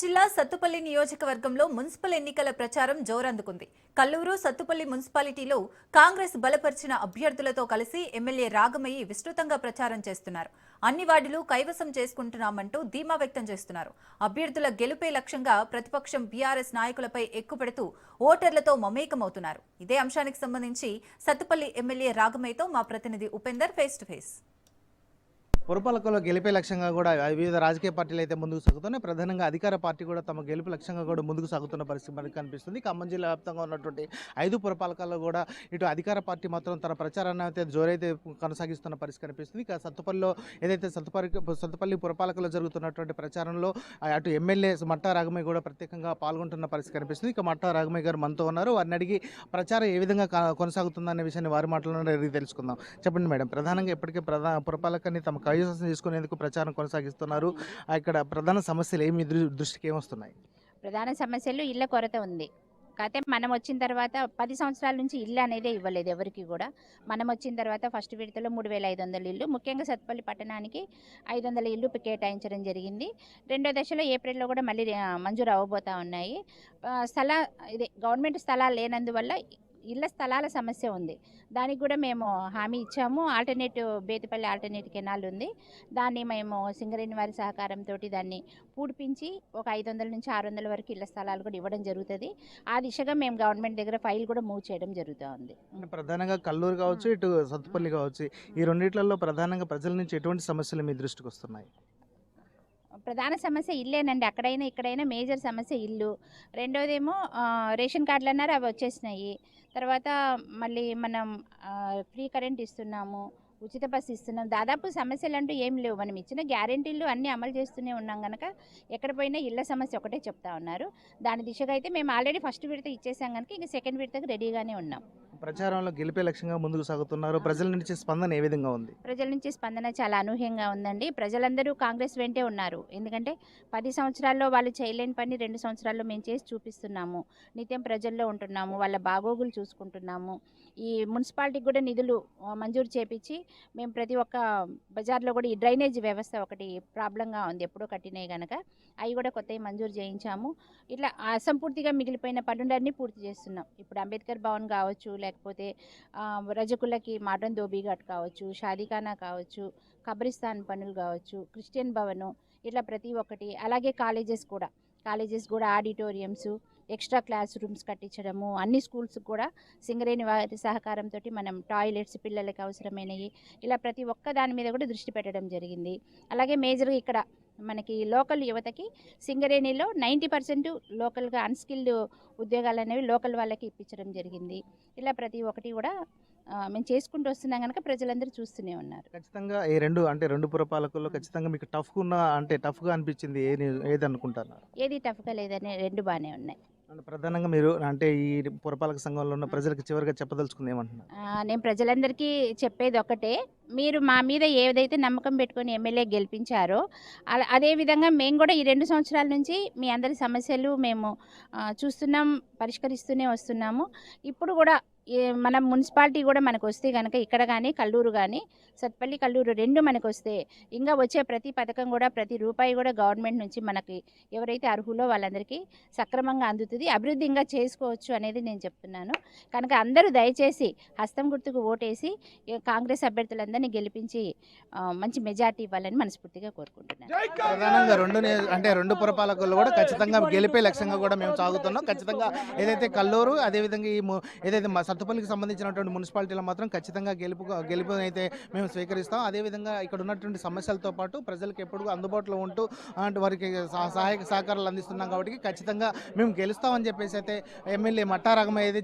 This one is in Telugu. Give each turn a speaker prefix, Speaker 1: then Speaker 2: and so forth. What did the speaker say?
Speaker 1: జిల్లా సత్తుపల్లి నియోజకవర్గంలో మున్సిపల్ ఎన్నికల ప్రచారం జోరందుకుంది. కల్లూరు, సత్తుపల్లి మున్సిపాలిటీలో కాంగ్రెస్ బలపరిచిన అభ్యర్థులతో కలిసి ఎమ్మెల్యే రాగమయ్యి విస్తృతంగా ప్రచారం చేస్తున్నారు. అన్ని వార్డులు కైవసం చేసుకుంటున్నామంటూ ధీమా వ్యక్తం చేస్తున్నారు. అభ్యర్థుల గెలుపే లక్ష్యంగా ప్రతిపక్షం బీఆర్ఎస్ నాయకులపై ఎక్కుపెడుతూ ఓటర్లతో మమేకమవుతున్నారు. ఇదే అంశానికి సంబంధించి సత్తుపల్లి ఎమ్మెల్యే రాగమయ్యతో మా ప్రతినిధి ఉపేందర్ ఫేస్ టు ఫేస్.
Speaker 2: పురపాలకలో గెలిపే లక్ష్యంగా కూడా వివిధ రాజకీయ పార్టీలు అయితే ముందుకు సాగుతున్నాయి. ప్రధానంగా అధికార పార్టీ కూడా తమ గెలుపు లక్ష్యంగా కూడా ముందుకు సాగుతున్న పరిస్థితి మనకు కనిపిస్తుంది. ఖమ్మం జిల్లా వ్యాప్తంగా ఉన్నటువంటి 5 పురపాలకాల్లో కూడా ఇటు అధికార పార్టీ మాత్రం తన ప్రచారాన్ని అయితే జోరైతే కొనసాగిస్తున్న పరిస్థితి కనిపిస్తుంది. ఇక సత్తుపల్లిలో ఏదైతే సత్తుపల్లి పురపాలకలో జరుగుతున్నటువంటి ప్రచారంలో అటు ఎమ్మెల్యే మట్టా రాగమయ్య కూడా ప్రత్యేకంగా పాల్గొంటున్న పరిస్థితి కనిపిస్తుంది. ఇక మట్టా రాగమయ్య గారు మనతో ఉన్నారు. వారిని అడిగి ప్రచారం ఏ విధంగా కొనసాగుతుందనే విషయాన్ని వారి మాటలను అడిగి తెలుసుకుందాం. చెప్పండి మేడం, ప్రధానంగా ఇప్పటికే పురపాలకాన్ని తమ కైవసం చేసుకునేందుకు ప్రచారం కొనసాగిస్తున్నారు. ఇక్కడ ప్రధాన సమస్యలు ఏమి దృష్టికి ఏమొస్తున్నాయి?
Speaker 3: ప్రధాన సమస్యలు ఇళ్ల కొరత ఉంది. కాకపోతే మనం వచ్చిన తర్వాత 10 సంవత్సరాల నుంచి ఇల్లు అనేది ఇవ్వలేదు ఎవరికి కూడా. మనం వచ్చిన తర్వాత ఫస్ట్ విడతలో 3500 ఇల్లు, ముఖ్యంగా సత్తుపల్లి పట్టణానికి 500 ఇల్లు కేటాయించడం జరిగింది. రెండో దశలో ఏప్రిల్లో కూడా మళ్ళీ మంజూరు అవ్వబోతా ఉన్నాయి. గవర్నమెంట్ స్థలాలు లేనందువల్ల ఇళ్ల స్థలాల సమస్య ఉంది. దానికి కూడా మేము హామీ ఇచ్చాము. బేతిపల్లి ఆల్టర్నేట్ కెనాల్ ఉంది. దాన్ని మేము సింగరేణి వారి సహకారంతో దాన్ని పూడిపించి ఒక 500 నుంచి 600 వరకు ఇళ్ల స్థలాలు కూడా ఇవ్వడం జరుగుతుంది. ఆ దిశగా మేము గవర్నమెంట్ దగ్గర ఫైల్ కూడా మూవ్ చేయడం జరుగుతూ ఉంది.
Speaker 2: ప్రధానంగా కల్లూరు కావచ్చు, ఇటు సత్తుపల్లి కావచ్చు, ఈ రెండిట్లలో ప్రధానంగా ప్రజల నుంచి ఎటువంటి సమస్యలు మీ దృష్టికి వస్తున్నాయి?
Speaker 3: ప్రధాన సమస్య ఇల్లేనండి. అక్కడైనా ఇక్కడైనా మేజర్ సమస్య ఇల్లు. రెండోదేమో రేషన్ కార్డులు అన్నారు, అవి వచ్చేసినాయి. తర్వాత మళ్ళీ మనం ఫ్రీ కరెంట్ ఇస్తున్నాము, ఉచిత బస్సు ఇస్తున్నాం. దాదాపు సమస్యలు అంటూ ఏం లేవు. మనం ఇచ్చిన గ్యారెంటీలు అన్నీ అమలు చేస్తూనే ఉన్నాం కనుక ఎక్కడ పోయినా ఇళ్ల సమస్య ఒకటే చెప్తా ఉన్నారు. దాని దిశగా అయితే మేము ఆల్రెడీ ఫస్ట్ విడత ఇచ్చేసాం కనుక ఇంక సెకండ్ విడతకు రెడీగానే ఉన్నాం.
Speaker 2: ప్రచారంలో గెలిపే లక్ష్యంగా ముందుకు సాగుతున్నారు. ప్రజల నుంచి స్పందన ఏ విధంగా ఉంది?
Speaker 3: ప్రజల నుంచి స్పందన చాలా అనూహ్యంగా ఉందండి. ప్రజలందరూ కాంగ్రెస్ వెంటే ఉన్నారు. ఎందుకంటే 10 సంవత్సరాల్లో వాళ్ళు చేయలేని పని 2 సంవత్సరాల్లో మేము చేసి చూపిస్తున్నాము. నిత్యం ప్రజల్లో ఉంటున్నాము, వాళ్ళ బాగోగులు చూసుకుంటున్నాము. ఈ మున్సిపాలిటీకి కూడా నిధులు మంజూరు చేపించి మేము ప్రతి ఒక్క బజార్లో కూడా ఈ డ్రైనేజ్ వ్యవస్థ ఒకటి ప్రాబ్లంగా ఉంది, ఎప్పుడో కట్టినాయి కనుక అవి కూడా కొత్తవి మంజూరు చేయించాము. ఇట్లా అసంపూర్తిగా మిగిలిపోయిన పనులన్నీ పూర్తి చేస్తున్నాం. ఇప్పుడు అంబేద్కర్ భవన్ కావచ్చు, లేకపోతే రజకులకి మోడర్న్ ధోబీఘాట్ కావచ్చు, షాదీఖానా కావచ్చు, కబ్రిస్తాన్ పనులు కావచ్చు, క్రిస్టియన్ భవను, ఇట్లా ప్రతి ఒక్కటి. అలాగే కాలేజెస్ కూడా ఆడిటోరియంస్, ఎక్స్ట్రా క్లాస్ రూమ్స్ కట్టించడము, అన్ని స్కూల్స్ కూడా సింగరేణి వారి సహకారంతో మనం టాయిలెట్స్ పిల్లలకి అవసరమైనవి, ఇలా ప్రతి ఒక్క దాని మీద కూడా దృష్టి పెట్టడం జరిగింది. అలాగే మేజర్గా ఇక్కడ మనకి లోకల్ యువతకి సింగరేణిలో 90% లోకల్గా అన్స్కిల్డ్ ఉద్యోగాలు అనేవి లోకల్ వాళ్ళకి ఇప్పించడం జరిగింది. ఇలా ప్రతి ఒక్కటి కూడా మేము చేసుకుంటూ వస్తున్నాం కనుక ప్రజలందరూ చూస్తూనే ఉన్నారు.
Speaker 2: ఖచ్చితంగా ఈ రెండు పురపాలకుల్లో ఖచ్చితంగా మీకు టఫ్గా అనిపించింది ఏది అనుకుంటున్నారు?
Speaker 3: ఏది టఫ్గా లేదని 2 బాగానే ఉన్నాయి.
Speaker 2: ప్రధానంగా మీరు ఈ పురపాలక సంఘంలో ఉన్న ప్రజలకు చివరిగా చెప్పదలుచుకుంది ఏమంటున్నారు?
Speaker 3: నేను ప్రజలందరికీ చెప్పేది ఒకటే, మీరు మా మీద ఏదైతే నమ్మకం పెట్టుకొని ఎమ్మెల్యే గెలిపించారో అదేవిధంగా మేము కూడా ఈ 2 సంవత్సరాల నుంచి మీ అందరి సమస్యలు మేము చూస్తున్నాం, పరిష్కరిస్తూనే వస్తున్నాము. ఇప్పుడు కూడా మన మున్సిపాలిటీ కూడా మనకు వస్తే కనుక ఇక్కడ కానీ కల్లూరు కానీ సత్పల్లి కల్లూరు 2 మనకు వస్తే ఇంకా వచ్చే ప్రతి పథకం కూడా ప్రతి రూపాయి కూడా గవర్నమెంట్ నుంచి మనకి ఎవరైతే అర్హులో వాళ్ళందరికీ సక్రమంగా అందుతుంది, అభివృద్ధి ఇంకా చేసుకోవచ్చు అనేది నేను చెప్తున్నాను. కనుక అందరూ దయచేసి హస్తం గుర్తుకు ఓటేసి కాంగ్రెస్ అభ్యర్థులందరినీ గెలిపించి మంచి మెజార్టీ ఇవ్వాలని మనస్ఫూర్తిగా కోరుకుంటున్నాను.
Speaker 2: ప్రధానంగా 2 పురపాలకుల్లో కూడా ఖచ్చితంగా గెలిపే లక్ష్యంగా కూడా మేము సాగుతున్నాం. ఖచ్చితంగా ఏదైతే కల్లూరు అదేవిధంగా ఏదైతే సత్తుపల్లికి సంబంధించినటువంటి మున్సిపాలిటీలో మాత్రం ఖచ్చితంగా గెలుపు అయితే మేము స్వీకరిస్తాం. అదేవిధంగా ఇక్కడ ఉన్నటువంటి సమస్యలతో పాటు ప్రజలకు ఎప్పుడు అందుబాటులో ఉంటూ వారికి సహాయక సహకారాలు అందిస్తున్నాం కాబట్టి ఖచ్చితంగా మేము గెలుస్తామని చెప్పేసి అయితే ఎమ్మెల్యే మట్టా రాగమయ్య